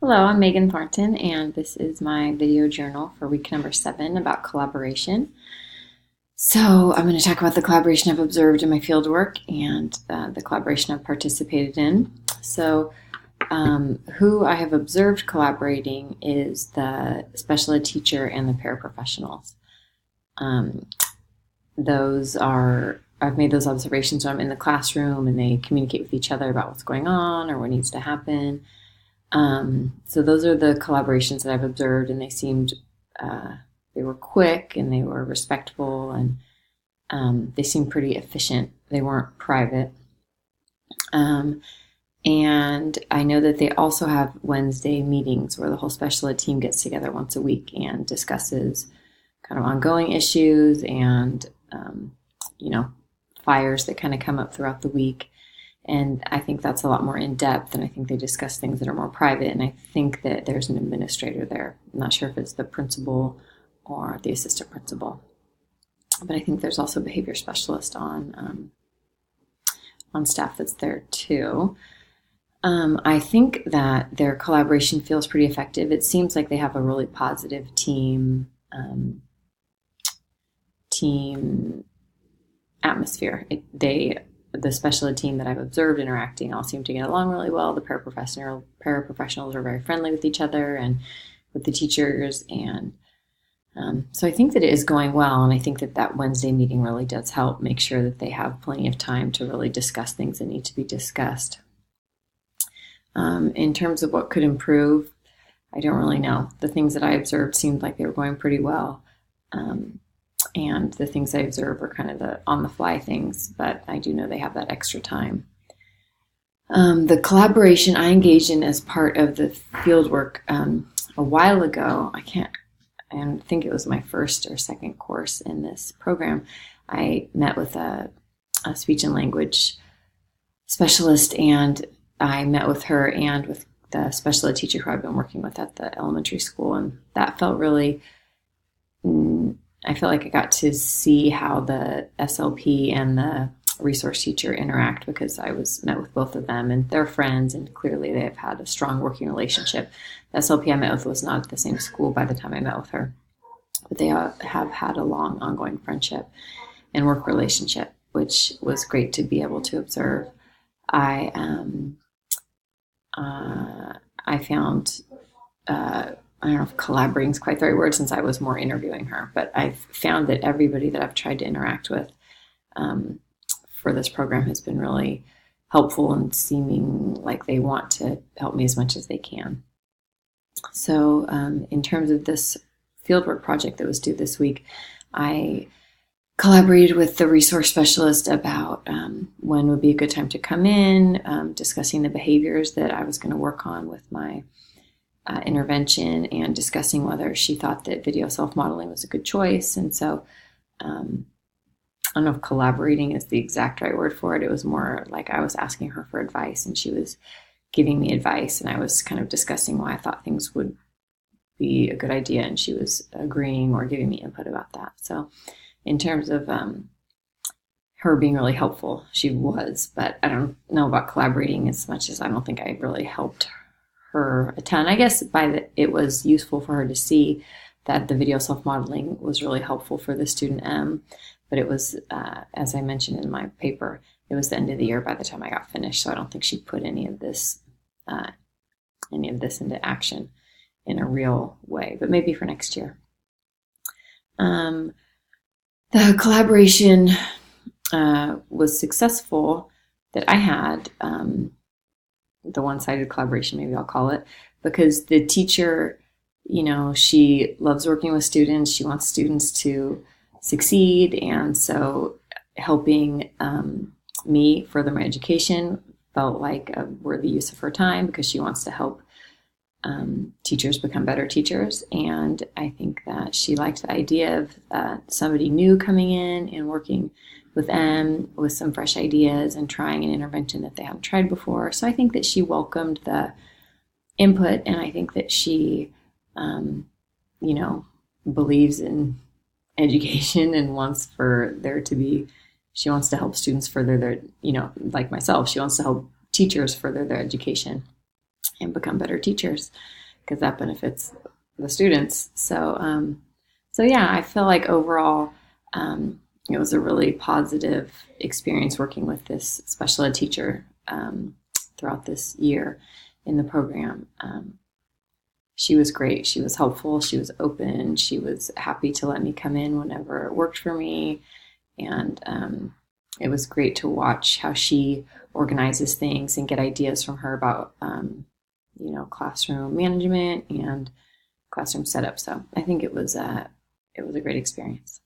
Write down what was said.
Hello, I'm Megan Thornton, and this is my video journal for week number 7 about collaboration. So, I'm going to talk about the collaboration I've observed in my fieldwork and the collaboration I've participated in. Who I have observed collaborating is the special ed teacher and the paraprofessionals. Um, I've made those observations when I'm in the classroom and they communicate with each other about what's going on or what needs to happen. So those are the collaborations that I've observed, and they seemed they were quick and they were respectful, and they seemed pretty efficient. They weren't private. And I know that they also have Wednesday meetings where the whole special ed team gets together once a week and discusses kind of ongoing issues and you know, fires that kind of come up throughout the week. And I think that's a lot more in depth, and I think they discuss things that are more private. And I think that there's an administrator there. I'm not sure if it's the principal or the assistant principal, but I think there's also a behavior specialist on staff that's there too. I think that their collaboration feels pretty effective. It seems like they have a really positive team atmosphere. The special ed team that I've observed interacting all seem to get along really well. The paraprofessionals are very friendly with each other and with the teachers, and so I think that it is going well. And I think that Wednesday meeting really does help make sure that they have plenty of time to really discuss things that need to be discussed. In terms of what could improve, I don't really know. The things that I observed seemed like they were going pretty well. And the things I observe are kind of the on-the-fly things, but I do know they have that extra time. The collaboration I engaged in as part of the fieldwork a while ago, I think it was my first or second course in this program. I met with a speech and language specialist, and I met with her and with the special ed teacher who I've been working with at the elementary school, and that felt really I feel like I got to see how the SLP and the resource teacher interact, because I met with both of them and they're friends, and clearly they've had a strong working relationship. The SLP I met with was not at the same school by the time I met with her, but they have had a long ongoing friendship and work relationship, which was great to be able to observe. I found I don't know if collaborating is quite the right word since I was more interviewing her, but I've found that everybody that I've tried to interact with for this program has been really helpful and seeming like they want to help me as much as they can. So in terms of this fieldwork project that was due this week, I collaborated with the resource specialist about when would be a good time to come in, discussing the behaviors that I was going to work on with my intervention, and discussing whether she thought that video self-modeling was a good choice. And so I don't know if collaborating is the exact right word for it. It was more like I was asking her for advice and she was giving me advice, and I was kind of discussing why I thought things would be a good idea, and she was agreeing or giving me input about that. So in terms of her being really helpful, she was, but I don't know about collaborating as much as I don't think I really helped her a ton. I guess it was useful for her to see that the video self-modeling was really helpful for the student M, but it was, as I mentioned in my paper, it was the end of the year by the time I got finished, so I don't think she put any of this into action in a real way, but maybe for next year. The collaboration was successful that I had, the one-sided collaboration, maybe I'll call it, because the teacher, she loves working with students. She wants students to succeed. And so helping me further my education felt like a worthy use of her time, because she wants to help teachers become better teachers. And I think that she liked the idea of somebody new coming in and working with them with some fresh ideas and trying an intervention that they haven't tried before. So I think that she welcomed the input, and I think that she, believes in education and she wants to help students further their, like myself, she wants to help teachers further their education. and become better teachers, because that benefits the students. So yeah, I feel like overall, it was a really positive experience working with this special ed teacher throughout this year in the program. She was great. She was helpful. She was open. She was happy to let me come in whenever it worked for me. And it was great to watch how she organizes things and get ideas from her about, classroom management and classroom setup. So I think it was a great experience.